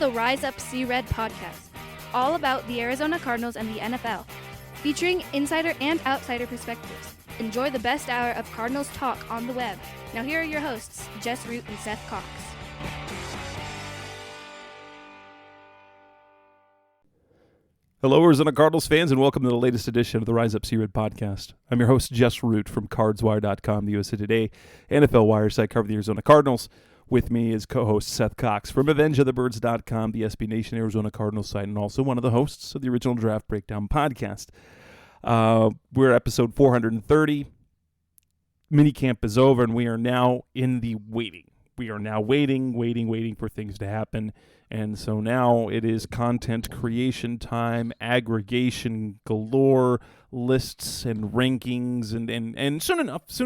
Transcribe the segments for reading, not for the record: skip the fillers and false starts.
the Rise Up See Red podcast, all about the Arizona Cardinals and the NFL, featuring insider and outsider perspectives. Enjoy the best hour of Cardinals talk on the web. Now here are your hosts, Jess Root and Seth Cox. Hello, Arizona Cardinals fans, and welcome to the latest edition of the Rise Up See Red podcast. I'm your host, Jess Root from CardsWire.com, the USA Today NFL Wire site covering the Arizona Cardinals. With me is co-host Seth Cox from AvengeOfTheBirds.com, the SB Nation Arizona Cardinals site, and also one of the hosts of the original Draft Breakdown podcast. We're at episode 430. Minicamp is over, and we are now in the waiting. We are now waiting for things to happen. And so now it is content creation time, aggregation galore, lists and rankings, and soon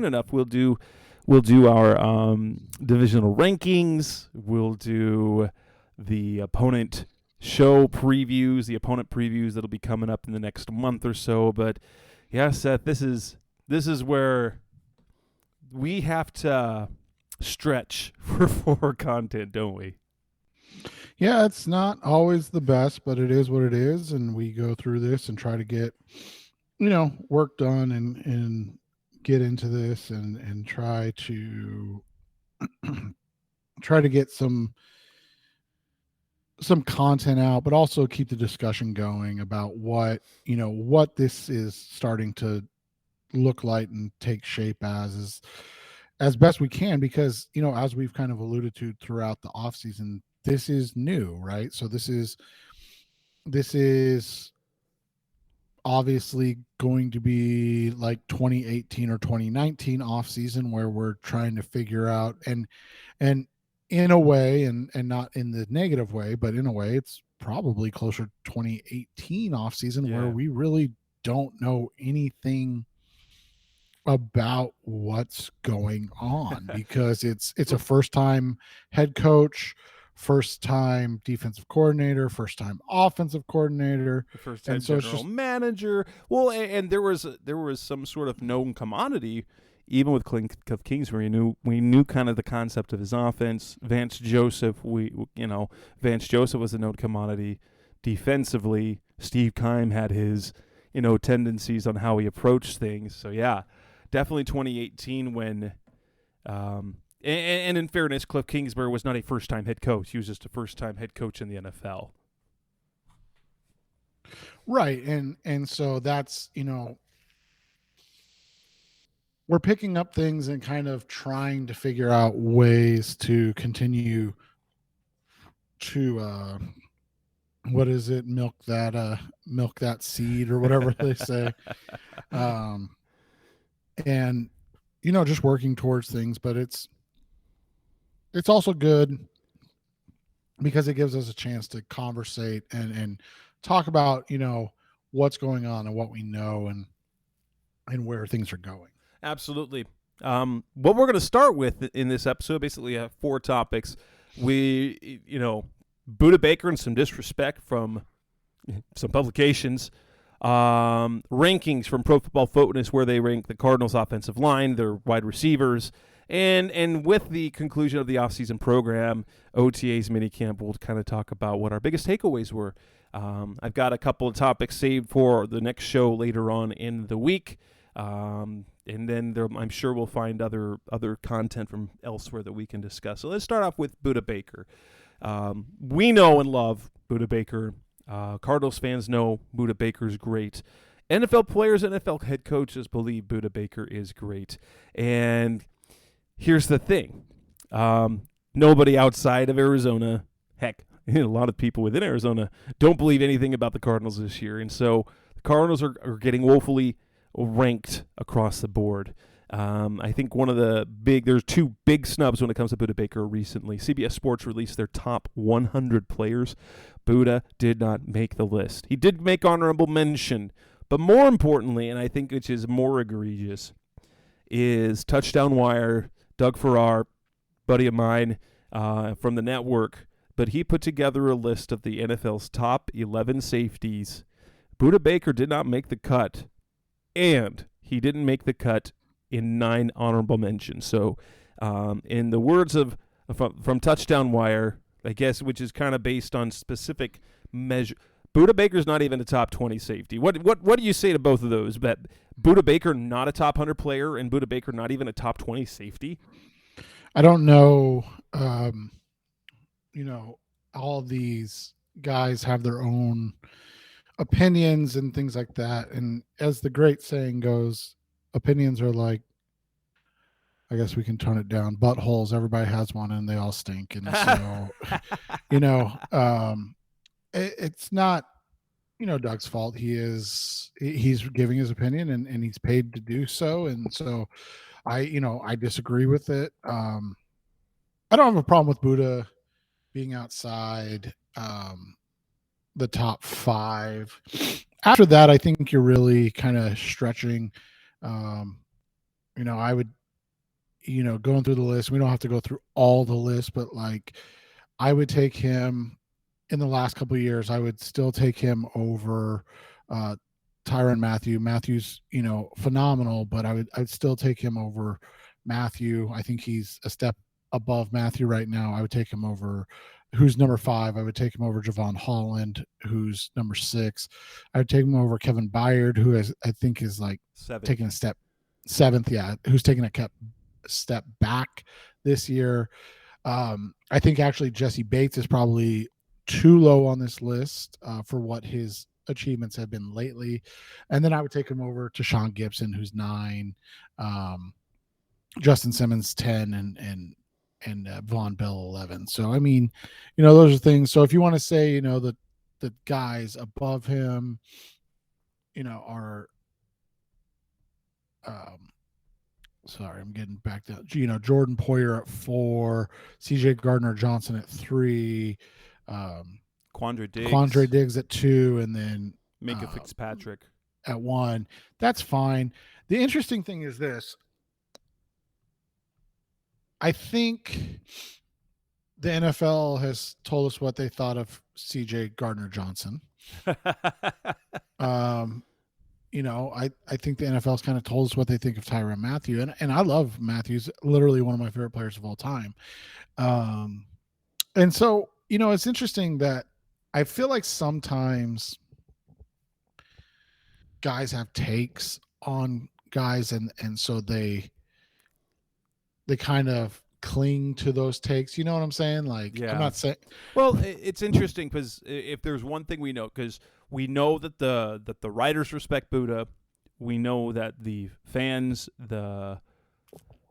enough we'll do our divisional rankings. We'll do the opponent previews that'll be coming up in the next month or so. But yeah, Seth, this is where we have to stretch for content, don't we? Yeah, it's not always the best, but it is what it is, and we go through this and try to get, work done and get into this and try to get some content out, but also keep the discussion going about what this is starting to look like and take shape as best we can, because as we've kind of alluded to throughout the offseason, this is new, right? So this is obviously going to be like 2018 or 2019 offseason, where we're trying to figure out and in a way, and not in the negative way, but in a way, it's probably closer to 2018 offseason, where we really don't know anything about what's going on because it's a first-time head coach, first-time defensive coordinator, first-time offensive coordinator, first-time general manager. Well, and there was some sort of known commodity, even with Cliff Kings, where we knew kind of the concept of his offense. Vance Joseph was a known commodity defensively. Steve Keim had his tendencies on how he approached things. So yeah, definitely 2018 when. And in fairness, Cliff Kingsbury was not a first-time head coach. He was just a first-time head coach in the NFL. Right, and so that's, we're picking up things and kind of trying to figure out ways to continue to, milk that seed or whatever they say. And, just working towards things, but it's also good because it gives us a chance to conversate and talk about, what's going on and what we know and where things are going. Absolutely. What we're going to start with in this episode, basically have four topics. We, Budda Baker and some disrespect from some publications, rankings from Pro Football Focus where they rank the Cardinals offensive line, their wide receivers, and with the conclusion of the offseason program, OTA's minicamp, we'll kind of talk about what our biggest takeaways were. I've got a couple of topics saved for the next show later on in the week, and then I'm sure we'll find other content from elsewhere that we can discuss. So let's start off with Budda Baker. We know and love Budda Baker. Cardinals fans know Budda Baker's great. NFL players, NFL head coaches believe Budda Baker is great. And here's the thing. Nobody outside of Arizona, heck, a lot of people within Arizona don't believe anything about the Cardinals this year. And so the Cardinals are getting woefully ranked across the board. I think there's two big snubs when it comes to Budda Baker recently. CBS Sports released their top 100 players. Budda did not make the list. He did make honorable mention, but more importantly, and I think which is more egregious, is Touchdown Wire, Doug Farrar, buddy of mine from the network, but he put together a list of the NFL's top 11 safeties. Budda Baker did not make the cut, and he didn't make the cut in 9 honorable mentions. So in the words from Touchdown Wire, I guess, which is kind of based on specific measure. Budda Baker's not even a top 20 safety. What do you say to both of those? That Budda Baker not a top 100 player and Budda Baker not even a top 20 safety? I don't know. All these guys have their own opinions and things like that. And as the great saying goes, opinions are like, I guess we can tone it down, buttholes. Everybody has one and they all stink. And so, it's not, Doug's fault. He's giving his opinion and he's paid to do so. And so I disagree with it. I don't have a problem with Budda being outside the top 5. After that, I think you're really kind of stretching. I would, going through the list, we don't have to go through all the list, but like I would take him in the last couple of years. I would still take him over Tyrann Mathieu. Matthew's, phenomenal, but I'd still take him over Mathieu. I think he's a step above Mathieu right now. I would take him over who's number 5. I would take him over Javon Holland, who's number 6. I would take him over Kevin Byard, who I think is like taking a step 7th. Yeah. Who's taking a step back this year. I think actually Jesse Bates is probably too low on this list for what his achievements have been lately. And then I would take him over to Sean Gibson, who's 9, Justin Simmons 10, and Von Bell 11. So, I mean, those are things. So if you want to say, the guys above him, are, sorry, I'm getting back to, Jordan Poyer at 4, CJ Gardner-Johnson at 3, Quandre Diggs at 2, and then Minka Fitzpatrick at 1. That's fine. The interesting thing is this. I think the NFL has told us what they thought of CJ Gardner-Johnson. I think the NFL's kind of told us what they think of Tyrann Mathieu, and I love Matthews, literally one of my favorite players of all time. And so, it's interesting that I feel like sometimes guys have takes on guys, and so they kind of cling to those takes. You know what I'm saying? Like, yeah. I'm not saying. Well, it's interesting because if there's one thing we know, because we know that the writers respect Budda, we know that the fans, the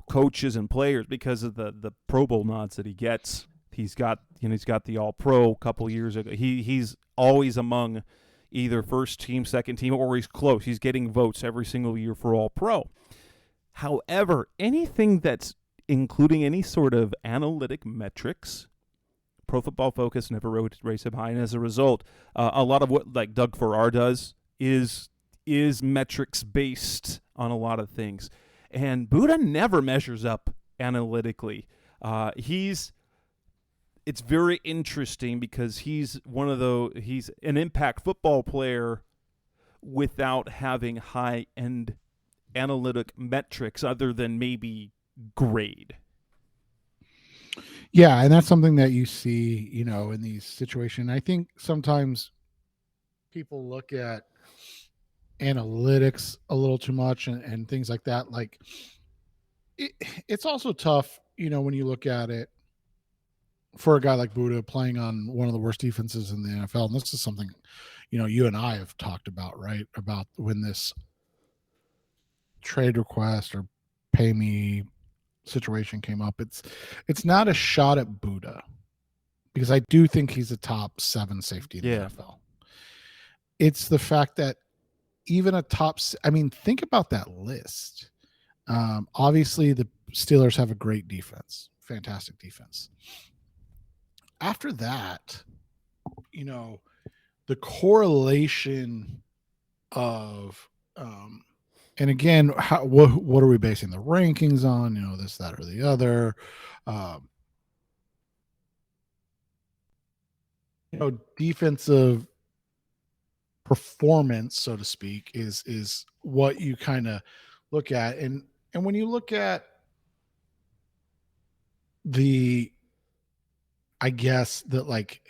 coaches and players, because of the Pro Bowl nods that he gets, he's got the All Pro a couple years ago. He's always among either first team, second team, or he's close. He's getting votes every single year for All Pro. However, anything that's including any sort of analytic metrics, Pro Football Focus never rates him high, and as a result, a lot of what like Doug Farrar does is metrics based on a lot of things, and Budda never measures up analytically. It's very interesting because he's an impact football player without having high end analytic metrics other than maybe grade. Yeah, and that's something that you see, in these situations. I think sometimes people look at analytics a little too much and things like that. Like, it's also tough, when you look at it for a guy like Budda playing on one of the worst defenses in the NFL. And this is something, you and I have talked about, right? About when this trade request or pay me situation came up. It's not a shot at Budda, because I do think he's a top 7 safety in the NFL. It's the fact that even think about that list. Obviously the Steelers have a great defense, fantastic defense. After that, the correlation of and again, what are we basing the rankings on? This, that, or the other. Defensive performance, so to speak, is what you kind of look at. And when you look at the I guess that, like,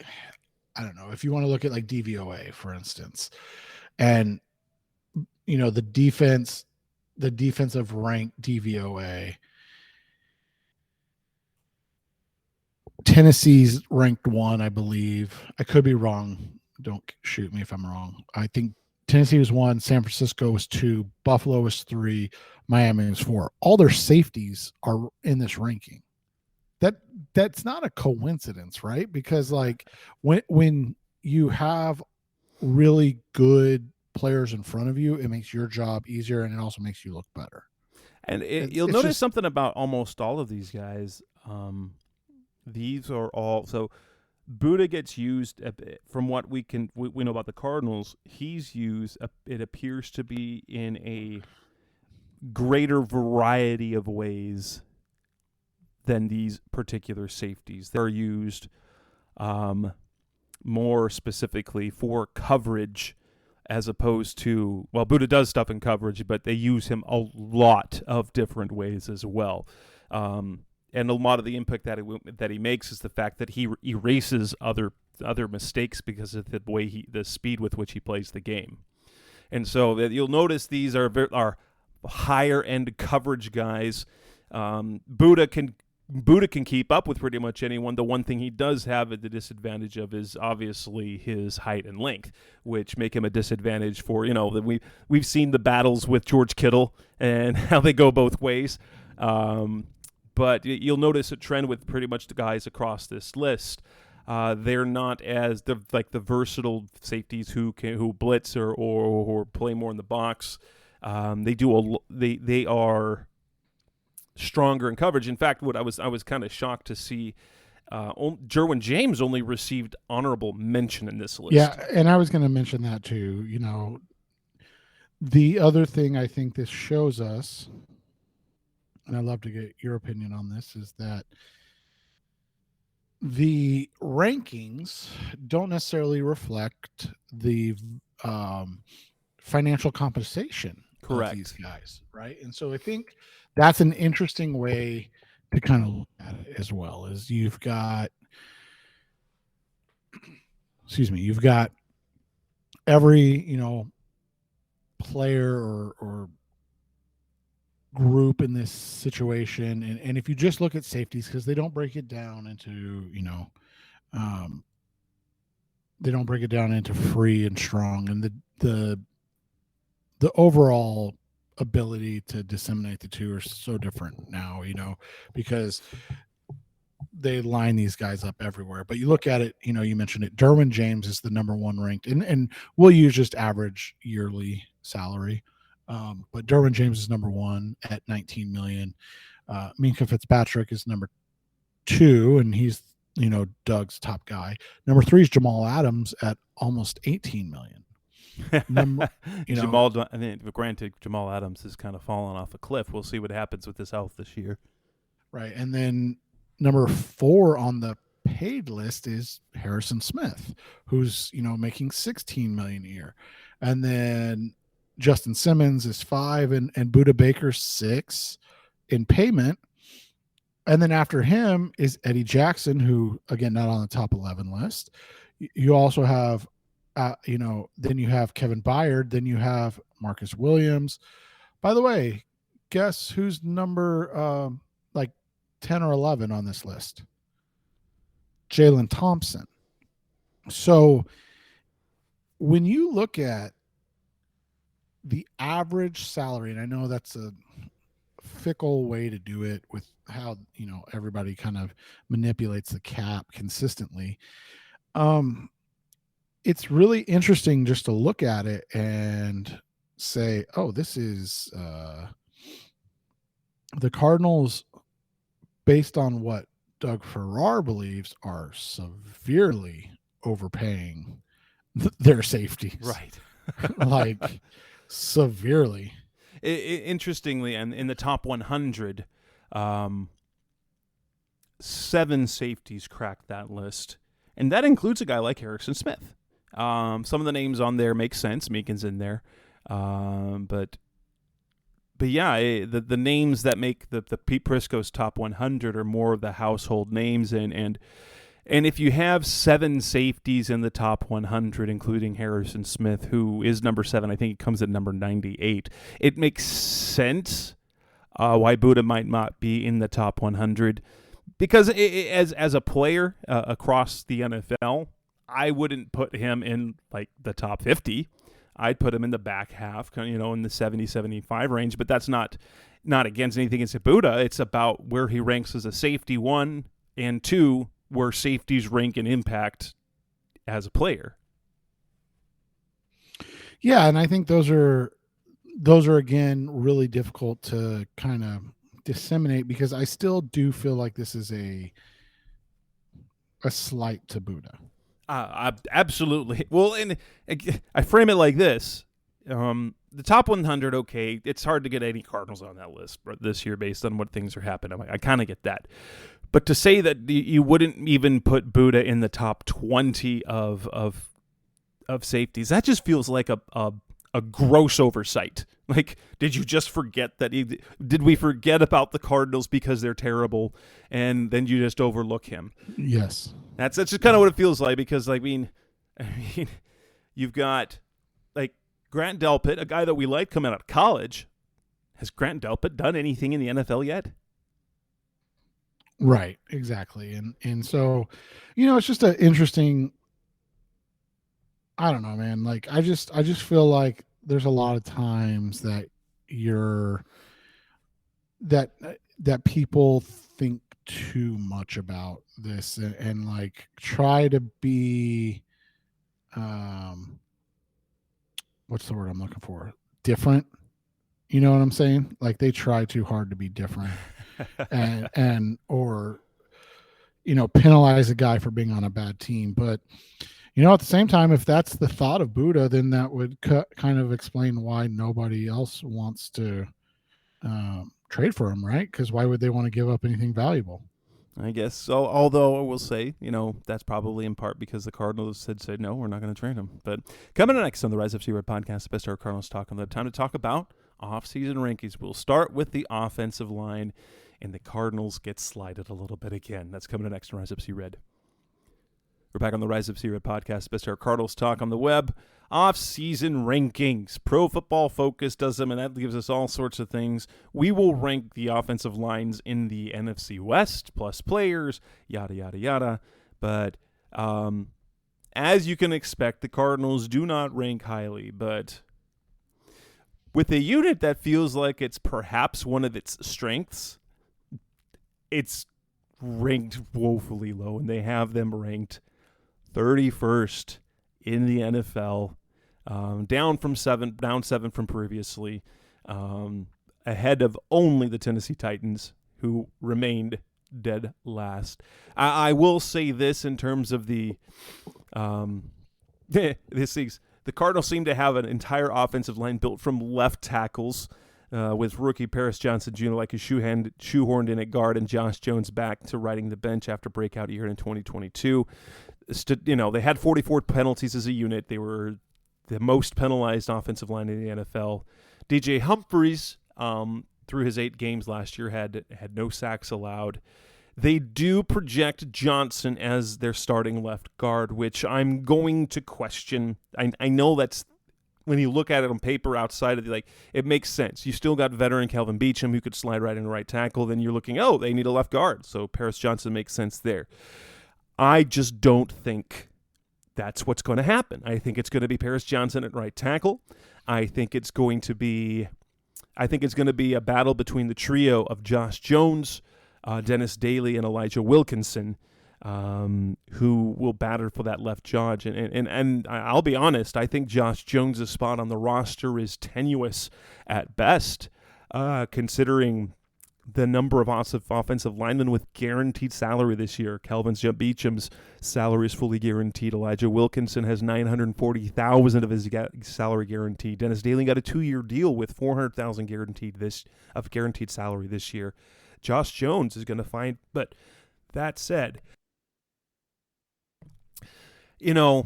I don't know, if you want to look at like DVOA, for instance, and the defensive rank DVOA, Tennessee's ranked 1, I believe. I could be wrong. Don't shoot me if I'm wrong. I think Tennessee was 1, San Francisco was 2, Buffalo was 3, Miami was 4. All their safeties are in this ranking. That's not a coincidence, right? Because like when you have really good players in front of you, it makes your job easier, and it also makes you look better. And you'll notice something about almost all of these guys. These are all so. Budda gets used from what we know about the Cardinals. He's used. It appears to be in a greater variety of ways than these particular safeties. They're used more specifically for coverage, as opposed to, well, Budda does stuff in coverage, but they use him a lot of different ways as well. And a lot of the impact that he makes is the fact that he erases other mistakes because of the speed with which he plays the game. And so you'll notice these are higher end coverage guys. Budda can keep up with pretty much anyone. The one thing he does have at the disadvantage of is obviously his height and length, which make him a disadvantage for, that we've seen the battles with George Kittle and how they go both ways. But you'll notice a trend with pretty much the guys across this list. They're not as the versatile safeties who blitz or play more in the box. They are stronger in coverage. In fact, what I was kind of shocked to see, Derwin James only received honorable mention in this list. Yeah, and I was going to mention that too. The other thing I think this shows us, and I'd love to get your opinion on this, is that the rankings don't necessarily reflect the financial compensation Correct. of these guys, right? And so I think that's an interesting way to kind of look at it as well. Is you've got every player or group in this situation, and if you just look at safeties, because they don't break it down into free and strong, and the overall ability to disseminate the two are so different now, because they line these guys up everywhere. But you look at it, you mentioned it, Derwin James is the number 1 ranked, and we'll use just average yearly salary. But Derwin James is number 1 at $19 million. Minkah Fitzpatrick is number 2, and he's Doug's top guy. Number 3 is Jamal Adams at almost $18 million. Granted, Jamal Adams has kind of fallen off a cliff. We'll see what happens with his health this year. Right, and then number 4 on the paid list is Harrison Smith, who's making $16 million a year, and then Justin Simmons is 5, and Budda Baker 6 in payment. And then after him is Eddie Jackson, who, again, not on the top 11 list. You also have, then you have Kevin Byard, then you have Marcus Williams. By the way, guess who's number 10 or 11 on this list? Jalen Thompson. So when you look at the average salary, and I know that's a fickle way to do it with how everybody kind of manipulates the cap consistently, it's really interesting just to look at it and say, oh, this is the Cardinals, based on what Doug Farrar believes, are severely overpaying their safeties. Right. Severely. Interestingly, and in the top 100, 7 safeties cracked that list, and that includes a guy like Harrison Smith. Some of the names on there make sense. Meekin's in there, but yeah, the names that make the Pete Prisco's top 100 are more of the household names, and And if you have 7 safeties in the top 100, including Harrison Smith, who is number 7, I think he comes at number 98, it makes sense why Budda might not be in the top 100. Because as a player across the NFL, I wouldn't put him in like the top 50. I'd put him in the back half, in the 70, 75 range. But that's not against anything against Budda. It's about where he ranks as a safety, 1, and 2, where safeties rank in impact as a player. Yeah, and I think those are again really difficult to kind of disseminate, because I still do feel like this is a slight to Budda. Absolutely. Well, and I frame it like this. The top 100, okay, it's hard to get any Cardinals on that list this year based on what things are happening. I kind of get that. But to say that you wouldn't even put Budda in the top 20 of safeties, that just feels like a gross oversight. Like, did you just forget that? Did we forget about the Cardinals because they're terrible, and then you just overlook him? Yes, that's just kind of what it feels like. Because I mean, you've got like Grant Delpit, a guy that we like coming out of college. Has Grant Delpit done anything in the NFL yet? Right, exactly. And so, it's just an interesting, I don't know, man. Like, I just feel like there's a lot of times that that people think too much about this and like try to be, what's the word I'm looking for? Different. You know what I'm saying? Like, they try too hard to be different. or penalize a guy for being on a bad team. But at the same time, if that's the thought of Budda, then that would kind of explain why nobody else wants to trade for him, right? Because why would they want to give up anything valuable? I guess so. Although I will say, that's probably in part because the Cardinals had said, no, we're not going to trade him. But coming up next on the Rise FC Red podcast, the best our Cardinals talk on the time to talk about offseason rankings. We'll start with the offensive line, and the Cardinals get slighted a little bit again. That's coming up next on Rise FC Red. We're back on the Rise FC Red podcast, best our Cardinals talk on the web. Off-season rankings. Pro Football Focus does them, and that gives us all sorts of things. We will rank the offensive lines in the NFC West, plus players, yada, yada, yada. But as you can expect, the Cardinals do not rank highly. But with a unit that feels like it's perhaps one of its strengths, it's ranked woefully low, and they have them ranked 31st in the NFL, down 7 from previously, ahead of only the Tennessee Titans, who remained dead last. I will say this in terms of the Cardinals seem to have an entire offensive line built from left tackles, with rookie Paris Johnson Jr. like a shoehorned in at guard, and Josh Jones back to riding the bench after breakout year in 2022. They had 44 penalties as a unit. They were the most penalized offensive line in the NFL. DJ Humphries, through his 8 games last year, had no sacks allowed. They do project Johnson as their starting left guard, which I'm going to question. I know that's, when you look at it on paper outside of it makes sense. You still got veteran Kelvin Beachum who could slide right in right tackle. Then you're looking, they need a left guard. So Paris Johnson makes sense there. I just don't think that's what's going to happen. I think it's going to be Paris Johnson at right tackle. I think it's going to be a battle between the trio of Josh Jones, Dennis Daly, and Elijah Wilkinson, who will batter for that left jaw. And I'll be honest, I think Josh Jones' spot on the roster is tenuous at best, considering the number of offensive linemen with guaranteed salary this year. Kelvin Beachum's salary is fully guaranteed. Elijah Wilkinson has $940,000 of his salary guaranteed. Dennis Daly got a 2-year deal with $400,000 guaranteed salary this year. Josh Jones is going to find, but that said, I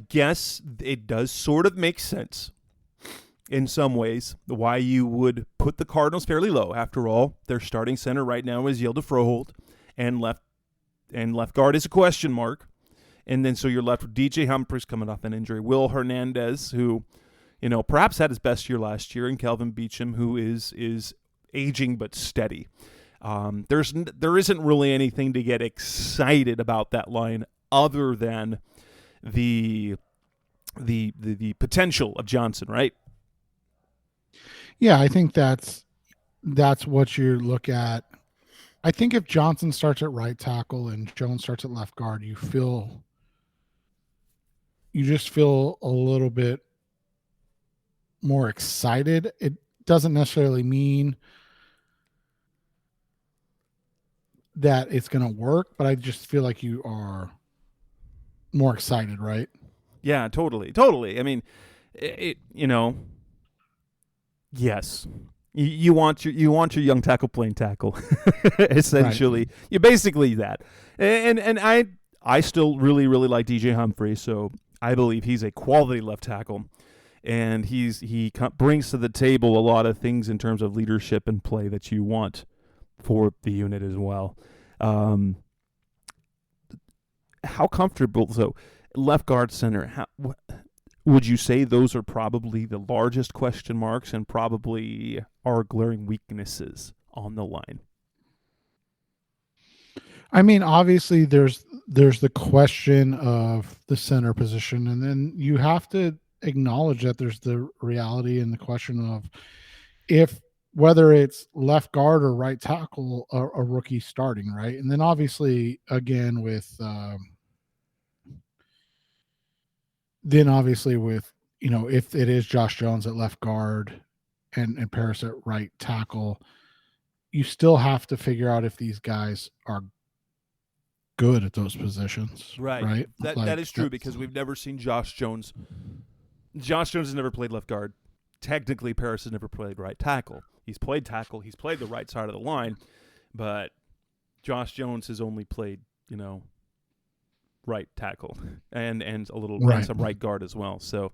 guess it does sort of make sense in some ways why you would put the Cardinals fairly low. After all, their starting center right now is Yilda Froholt, and left and left guard is a question mark. And then so you're left with DJ Humphries coming off an injury, Will Hernandez, who, perhaps had his best year last year, and Kelvin Beachum, who is aging but steady. There isn't really anything to get excited about that line other than the potential of Johnson, right? Yeah, I think that's what you look at. I think if Johnson starts at right tackle and Jones starts at left guard, you just feel a little bit more excited. It doesn't necessarily mean that it's going to work, but I just feel like you are more excited, right? Yeah, totally. I mean, yes. You want your young tackle playing tackle, essentially. Right. You're basically that. And I still really, really like DJ Humphrey, so I believe he's a quality left tackle, and he brings to the table a lot of things in terms of leadership and play that you want for the unit as well. How comfortable, so left guard, center, would you say those are probably the largest question marks and probably are glaring weaknesses on the line? I mean, obviously there's the question of the center position, and then you have to acknowledge that there's the reality and the question of whether it's left guard or right tackle, a rookie starting, right? And then obviously again with if it is Josh Jones at left guard and Paris at right tackle, you still have to figure out if these guys are good at those positions. Right. That is true, because we've never seen Josh Jones. Josh Jones has never played left guard. Technically, Paris has never played right tackle. He's played tackle. He's played the right side of the line, but Josh Jones has only played, right tackle and a little some right guard as well. So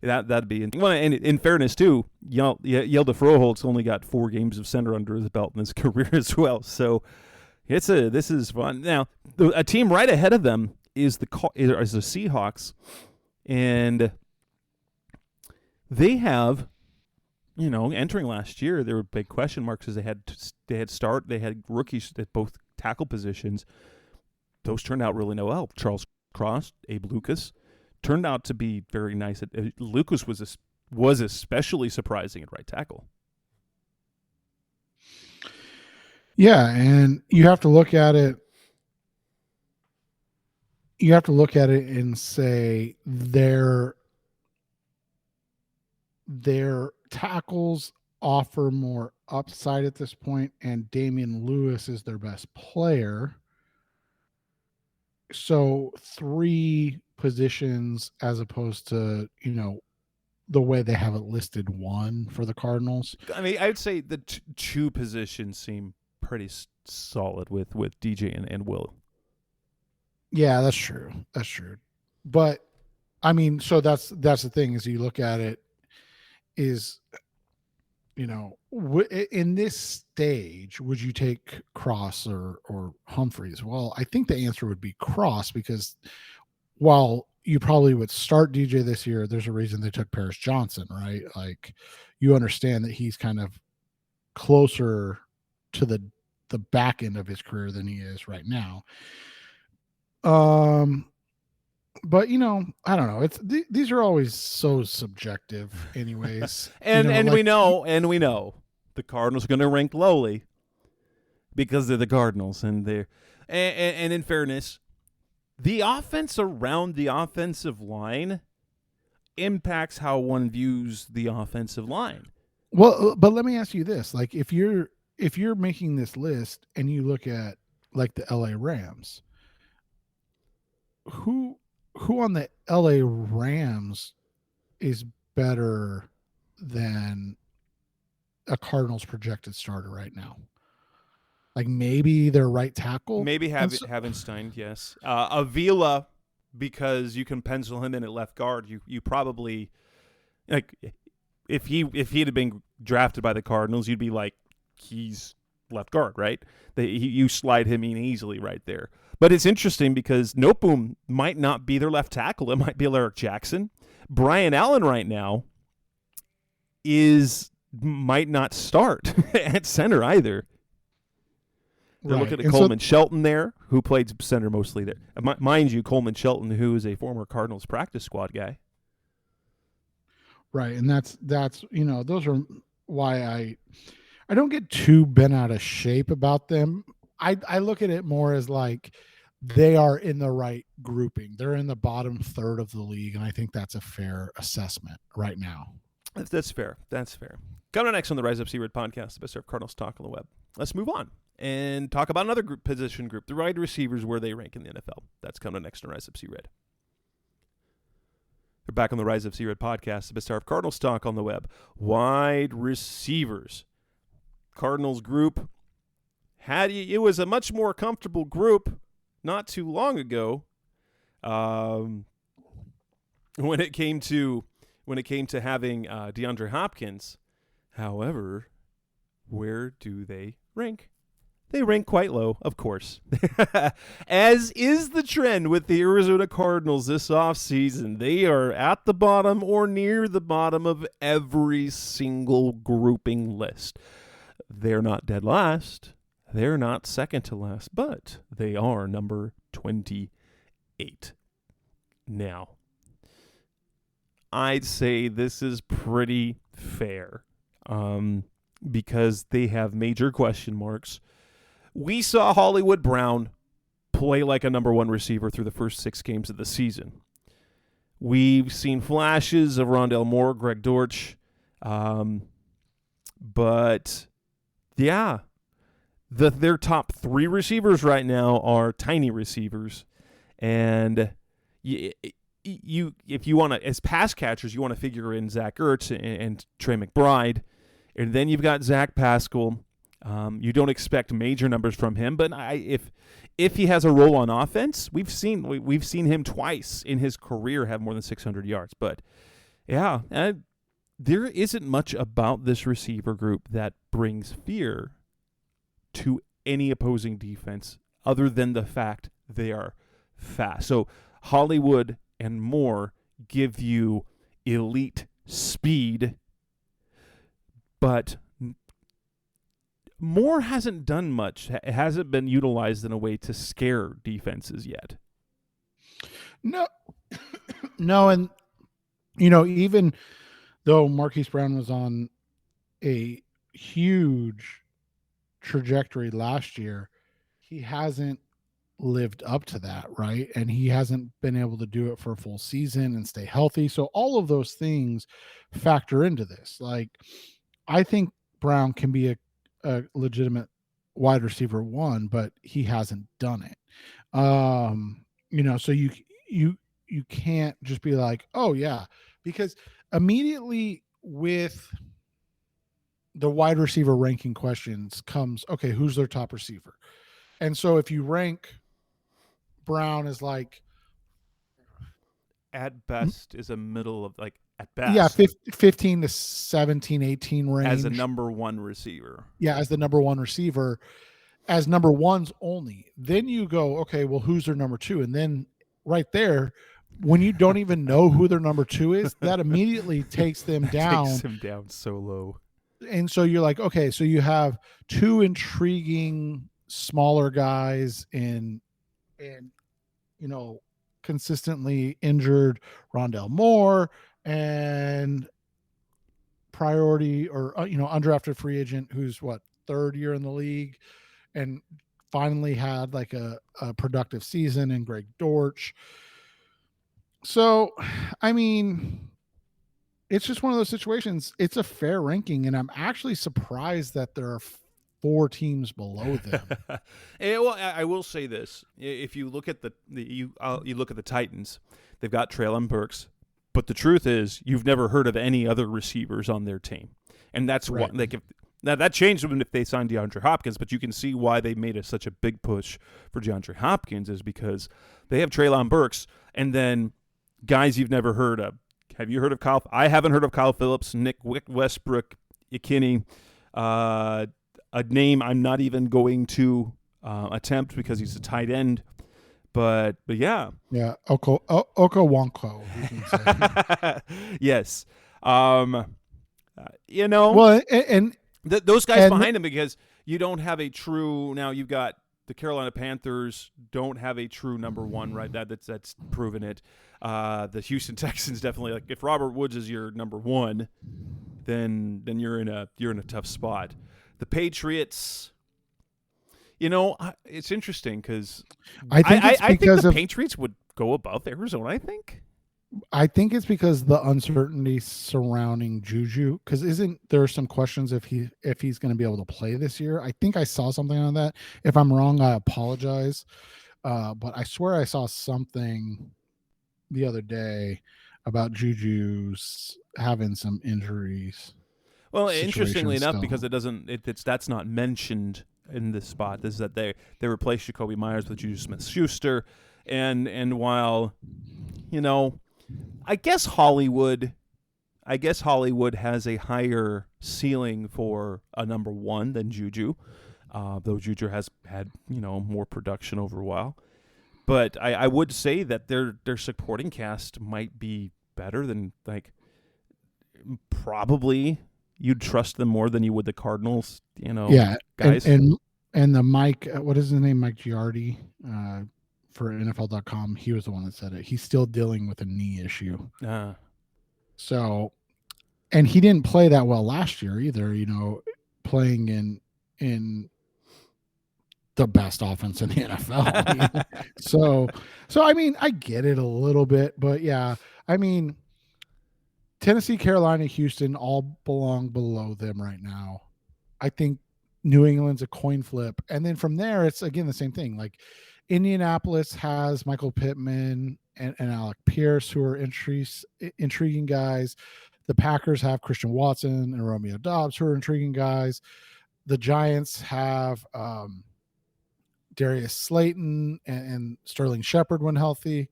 that'd be and in fairness too, Yelda Froholt's only got 4 games of center under his belt in his career as well. So this is fun. Now a team right ahead of them is the Seahawks, and they have, entering last year, there were big question marks as they had rookies at both tackle positions. Those turned out really well. Charles Cross, Abe Lucas turned out to be very nice. Lucas was especially surprising at right tackle. Yeah, and you have to look at it. You have to look at it and say their tackles offer more upside at this point, and Damian Lewis is their best player. So 3 positions as opposed to, the way they have it listed 1 for the Cardinals. I mean, I would say the 2 positions seem pretty solid with DJ and Will. Yeah, that's true. But I mean, so that's the thing is you look at it is, in this stage, would you take Cross or Humphreys? Well, I think the answer would be Cross, because while you probably would start DJ this year, there's a reason they took Paris Johnson, right? Like, you understand that he's kind of closer to the back end of his career than he is right now. But I don't know. It's these are always so subjective, anyways. and we know the Cardinals are going to rank lowly because they're the Cardinals, and in fairness, the offense around the offensive line impacts how one views the offensive line. Well, but let me ask you this: like, if you're making this list and you look at like the LA Rams, who on the LA Rams is better than a Cardinals projected starter right now? Like, maybe their right tackle? Maybe Havenstein, yes. Avila, because you can pencil him in at left guard. You probably, like, if he'd have been drafted by the Cardinals, you'd be like, he's left guard, right? You slide him in easily right there. But it's interesting because Noteboom might not be their left tackle. It might be Alaric Jackson. Brian Allen right now might not start at center either. They're looking at Coleman Shelton there, who played center mostly there. Mind you, Coleman Shelton, who is a former Cardinals practice squad guy. Right, and that's those are why I don't get too bent out of shape about them. I look at it more as like they are in the right grouping. They're in the bottom third of the league, and I think that's a fair assessment right now. That's fair. That's fair. Coming next on the Rise Up C-Red podcast, the best of Cardinals talk on the web. Let's move on and talk about another position group, the wide receivers, where they rank in the NFL. That's coming next on Rise Up C-Red. We're back on the Rise Up C-Red podcast, the best of Cardinals talk on the web. Wide receivers. Cardinals group it was a much more comfortable group not too long ago. When it came to having DeAndre Hopkins. However, where do they rank? They rank quite low, of course. As is the trend with the Arizona Cardinals this offseason. They are at the bottom or near the bottom of every single grouping list. They're not dead last. They're not second to last, but they are number 28. Now, I'd say this is pretty fair because they have major question marks. We saw Hollywood Brown play like a number one receiver through the first 6 games of the season. We've seen flashes of Rondale Moore, Greg Dortch, but yeah, their top 3 receivers right now are tiny receivers, and if you want to, as pass catchers, you want to figure in Zach Ertz and Trey McBride, and then you've got Zach Pascal. You don't expect major numbers from him, but if he has a role on offense, we've seen him twice in his career have more than 600 yards. But yeah, there isn't much about this receiver group that brings fear to any opposing defense, other than the fact they are fast. So Hollywood and Moore give you elite speed, but Moore hasn't done much. It hasn't been utilized in a way to scare defenses yet. No, and even though Marquise Brown was on a huge trajectory last year, he hasn't lived up to that, right? And he hasn't been able to do it for a full season and stay healthy. So all of those things factor into this. Like, I think Brown can be a legitimate wide receiver 1, but he hasn't done it. So you can't just be like, oh yeah, because immediately with the wide receiver ranking questions comes, okay, who's their top receiver? And so if you rank Brown as like at best is a middle of like at best. Yeah, 15 to 17, 18 range. As a number one receiver. Yeah, as the number one receiver, as number ones only. Then you go, okay, well, who's their number 2? And then right there, when you don't even know who their number 2 is, that immediately takes them down. Takes them down so low. And so you're like, okay, so you have 2 intriguing smaller guys and consistently injured Rondale Moore and priority or undrafted free agent who's 3rd year in the league and finally had like a productive season in Greg Dortch. So, I mean, it's just one of those situations. It's a fair ranking, and I'm actually surprised that there are 4 teams below them. Well, I will say this: if you look at you look at the Titans, they've got Treylon Burks, but the truth is, you've never heard of any other receivers on their team, and that's right. Now that changed when if they signed DeAndre Hopkins, but you can see why they made such a big push for DeAndre Hopkins is because they have Treylon Burks, and then guys you've never heard of. Have you heard of Kyle? I haven't heard of Kyle Phillips, Nick Westbrook, Ikhine, a name I'm not even going to attempt because he's a tight end. But yeah. Yeah. Okawonko. You can say. Yes. Well, and those guys and behind him, because you don't have a true, now you've got the Carolina Panthers don't have a true number one, right? That's proven it. The Houston Texans definitely, like, if Robert Woods is your number one, then you're in a tough spot. The Patriots, it's interesting because I think the Patriots would go above Arizona. I think it's because the uncertainty surrounding Juju. Because isn't there some questions if he's going to be able to play this year? I think I saw something on that. If I'm wrong, I apologize. But I swear I saw something the other day about Juju's having some injuries. Well, interestingly enough, because that's not mentioned in this spot, is that they replaced Jacoby Myers with Juju Smith-Schuster, and while I guess Hollywood has a higher ceiling for a number one than Juju, though Juju has had more production over a while. But I would say that their supporting cast might be better than, like, probably you'd trust them more than you would the Cardinals. Yeah, guys. And the Mike, what is his name? Mike Giardi, for NFL.com, he was the one that said it. He's still dealing with a knee issue. So, and he didn't play that well last year either, playing in the best offense in the NFL. So I mean, I get it a little bit, but yeah, I mean, Tennessee, Carolina, Houston all belong below them right now. I think New England's a coin flip. And then from there, it's again the same thing. Like, Indianapolis has Michael Pittman and Alec Pierce, who are intriguing guys. The Packers have Christian Watson and Romeo Doubs, who are intriguing guys. The Giants have Darius Slayton and Sterling Shepard when healthy.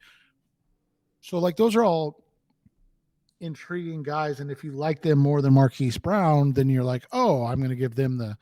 So, like, those are all intriguing guys. And if you like them more than Marquise Brown, then you're like, oh, I'm going to give them the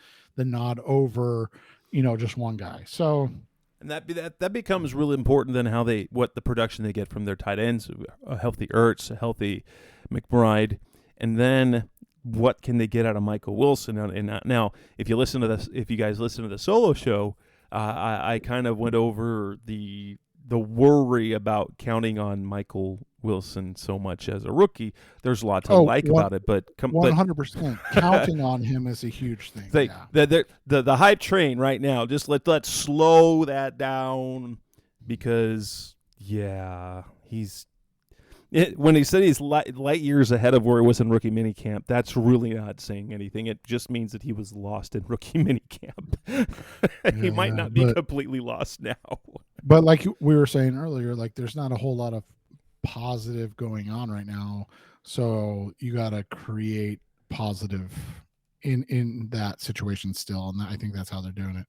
nod over, just one guy. So, and that becomes really important then what the production they get from their tight ends, a healthy Ertz, a healthy McBride, and then what can they get out of Michael Wilson? And now, if you guys listen to the solo show, I kind of went over the worry about counting on Michael Wilson so much as a rookie. There's a lot to about it, but 100% counting on him is a huge thing. The hype train right now, just let's slow that down, because when he said he's light years ahead of where he was in rookie minicamp, that's really not saying anything. It just means that he was lost in rookie minicamp. He might not be completely lost now. But like we were saying earlier, like, there's not a whole lot of positive going on right now. So you got to create positive in that situation still. And I think that's how they're doing it.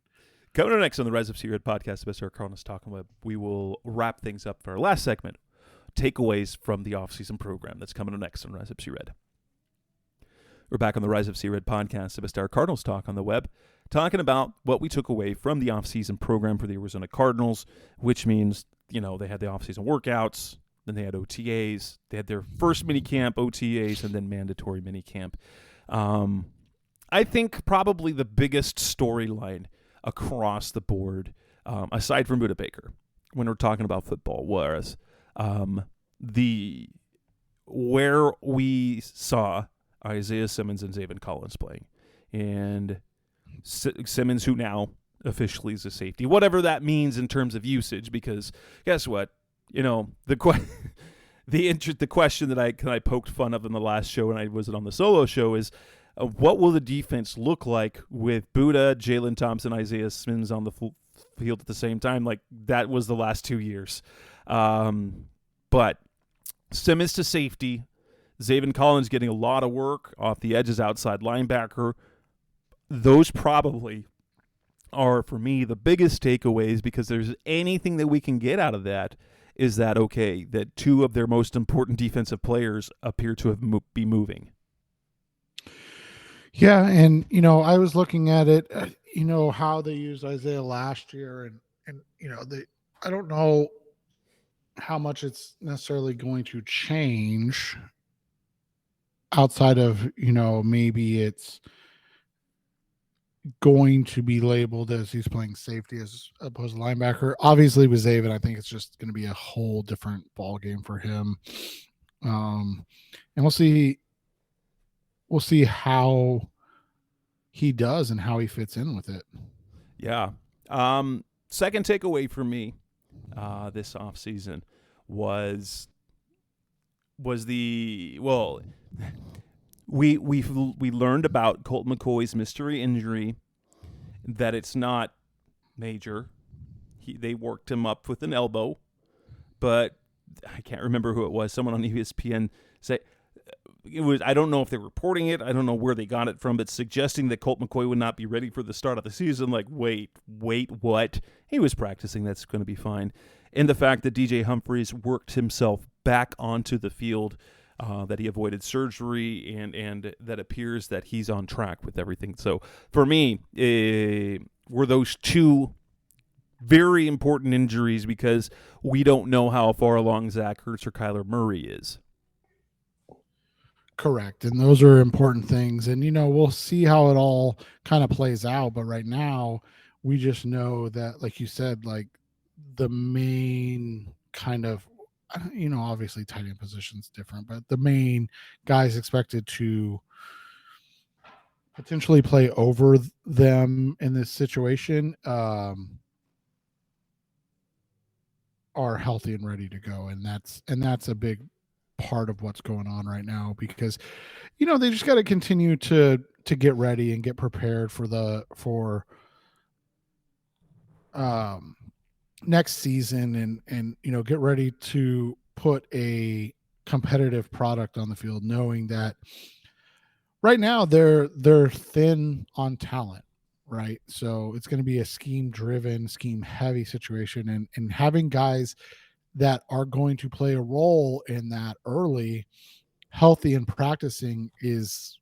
Coming up next on the Rise Up See Red podcast, the best our Cardinals talking about, we will wrap things up for our last segment. Takeaways from the offseason program. That's coming up next on Rise Up See Red. We're back on the Rise Up See Red podcast, the best our Cardinals talk on the web, talking about what we took away from the offseason program for the Arizona Cardinals, which means, they had the offseason workouts, then they had OTAs, they had their first minicamp, OTAs, and then mandatory minicamp. I think probably the biggest storyline across the board, aside from Budda Baker, when we're talking about football, was where we saw Isaiah Simmons and Zaven Collins playing, and Simmons, who now officially is a safety, whatever that means in terms of usage, because guess what, the question that I poked fun of in the last show when I was on the solo show is, what will the defense look like with Budda, Jalen Thompson, Isaiah Simmons on the field at the same time? Like, that was the last 2 years. But Simmons to safety, Zaven Collins getting a lot of work off the edges, outside linebacker. Those probably are, for me, the biggest takeaways, because there's anything that we can get out of that is that, okay, that two of their most important defensive players appear to have be moving. Yeah, and, I was looking at it, how they used Isaiah last year, and I don't know how much it's necessarily going to change outside of, maybe it's going to be labeled as he's playing safety as opposed to linebacker. Obviously, with Zaven, I think it's just going to be a whole different ball game for him. And we'll see. We'll see how he does and how he fits in with it. Yeah. Second takeaway for me this offseason was we learned about Colt McCoy's mystery injury, that it's not major. They worked him up with an elbow, but I can't remember who it was. Someone on ESPN said it was. I don't know if they're reporting it. I don't know where they got it from, but suggesting that Colt McCoy would not be ready for the start of the season. Like, wait, what? He was practicing. That's going to be fine. And the fact that DJ Humphries worked himself back onto the field, that he avoided surgery, and that appears that he's on track with everything. So for me, were those two very important injuries, because we don't know how far along Zach Ertz or Kyler Murray is. Correct. And those are important things. And, we'll see how it all kind of plays out. But right now, we just know that, like you said, like the main kind of, obviously tight end position's different, but the main guys expected to potentially play over them in this situation are healthy and ready to go. And that's a big part of what's going on right now, because they just got to continue to get ready and get prepared for next season, and get ready to put a competitive product on the field, knowing that right now they're thin on talent, right? So it's going to be a scheme heavy situation, and having guys that are going to play a role in that early, healthy and practicing is,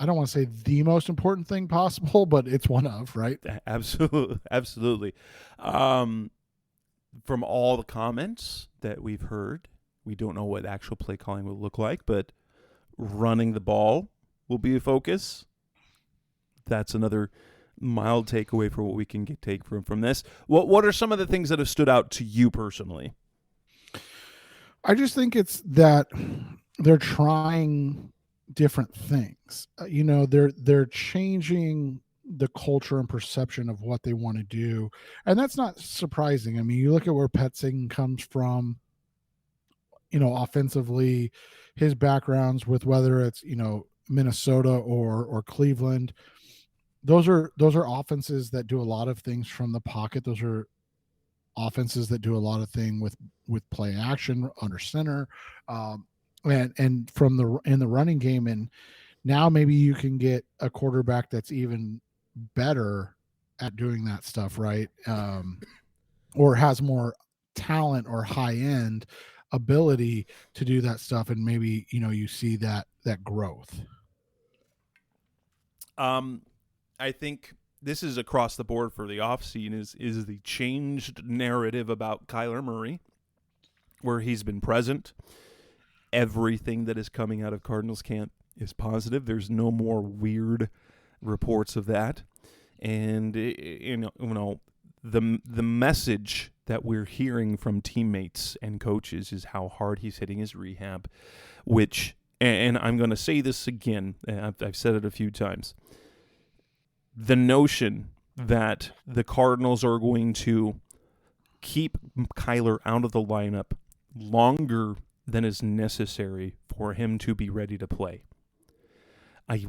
I don't want to say the most important thing possible, but it's one of, right? Absolutely. From all the comments that we've heard, we don't know what actual play calling will look like, but running the ball will be a focus. That's another mild takeaway for what we can take from this. What are some of the things that have stood out to you personally? I just think it's that they're trying different things. They're changing the culture and perception of what they want to do, and that's not surprising. I mean, you look at where Petzing comes from, offensively, his backgrounds with whether it's Minnesota or Cleveland. Those are offenses that do a lot of things from the pocket. Those are offenses that do a lot of things with play action under center, and from in the running game. And now maybe you can get a quarterback that's even better at doing that stuff, right? Or has more talent or high end ability to do that stuff, and maybe you see that growth. I think this is across the board for the offseason is the changed narrative about Kyler Murray, where he's been present. Everything that is coming out of Cardinals camp is positive. There's no more weird reports of that. And the message that we're hearing from teammates and coaches is how hard he's hitting his rehab, which, and I'm going to say this again, I've said it a few times, the notion that the Cardinals are going to keep Kyler out of the lineup longer than is necessary for him to be ready to play. I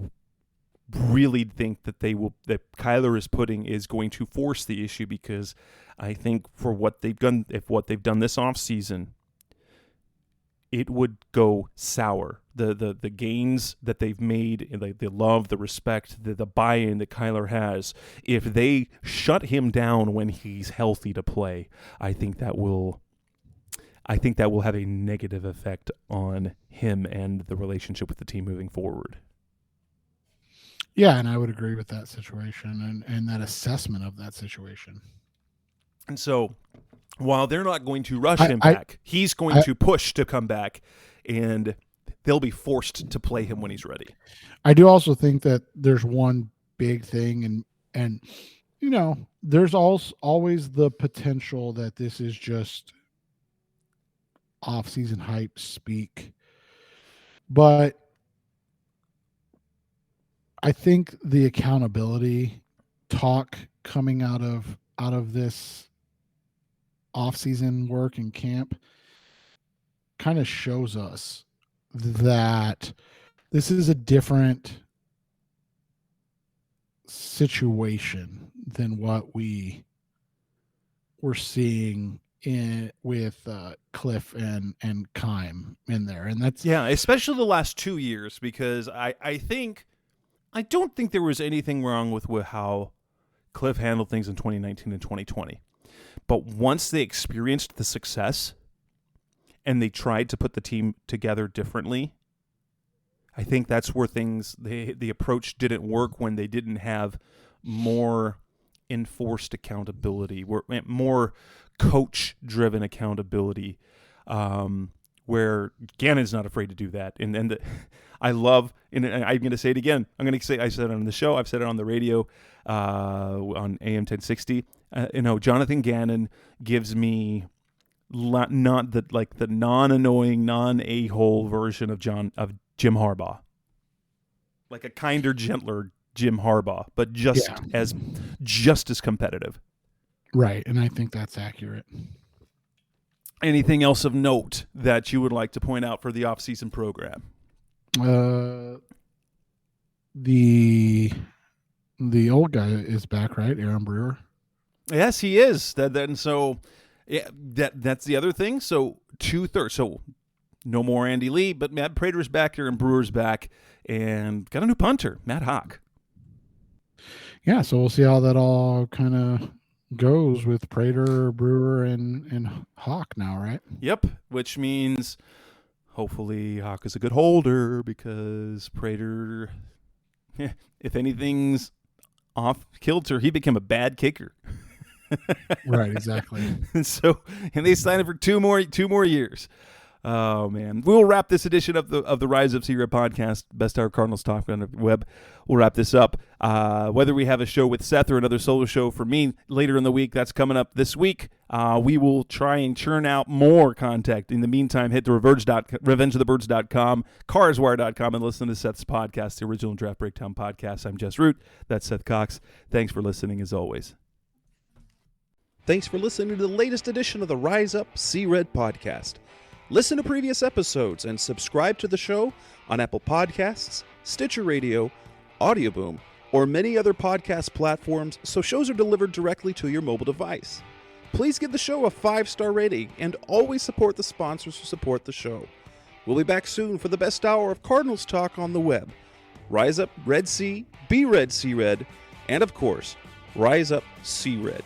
really think that that Kyler is going to force the issue, because I think for what they've done, this offseason, it would go sour. The gains that they've made, like the love, the respect, the buy-in that Kyler has, if they shut him down when he's healthy to play, I think that will have a negative effect on him and the relationship with the team moving forward. Yeah, and I would agree with that situation and that assessment of that situation. And so while they're not going to rush him back, he's going to push to come back, and they'll be forced to play him when he's ready. I do also think that there's one big thing, and you know, there's always the potential that this is just off-season hype speak, but I think the accountability talk coming out of this off-season work and camp kind of shows us that this is a different situation than what we were seeing with Cliff and Keim in there. And that's especially the last 2 years, because I don't think there was anything wrong with how Cliff handled things in 2019 and 2020. But once they experienced the success and they tried to put the team together differently, I think that's where the approach didn't work, when they didn't have more enforced accountability, more coach-driven accountability, where Gannon's not afraid to do that. And I love, and I'm going to say it again. I said it on the show. I've said it on the radio on AM 1060. Jonathan Gannon gives me not the non-annoying, non-a-hole version of Jim Harbaugh, like a kinder, gentler Jim Harbaugh, but just as competitive. Right, and I think that's accurate. Anything else of note that you would like to point out for the off-season program? The old guy is back, right? Aaron Brewer. Yes, he is. That's the other thing. So 2/3. So no more Andy Lee, but Matt Prater's back, Aaron Brewer's back, and got a new punter, Matt Hawk. Yeah, so we'll see how that all kind of goes with Prater, Brewer, and Hawk now, right? Yep, which means hopefully Hawk is a good holder, because Prater, if anything's off kilter, he became a bad kicker. Right, exactly. And they signed him for two more years. Oh man, we'll wrap this edition of the Rise Up C-Red podcast, Best Hour Cardinals talk on the web. We'll wrap this up. Whether we have a show with Seth or another solo show for me later in the week, that's coming up this week. We will try and churn out more content. In the meantime, hit the revengeofthebirds.com, carswire.com, and listen to Seth's podcast, the original Draft Breakdown podcast. I'm Jess Root. That's Seth Cox. Thanks for listening as always. Thanks for listening to the latest edition of the Rise Up C-Red podcast. Listen to previous episodes and subscribe to the show on Apple Podcasts, Stitcher Radio, Audioboom, or many other podcast platforms, so shows are delivered directly to your mobile device. Please give the show a 5-star rating and always support the sponsors who support the show. We'll be back soon for the best hour of Cardinals talk on the web. Rise Up Red Sea, be Red C-Red, and of course, Rise Up C-Red.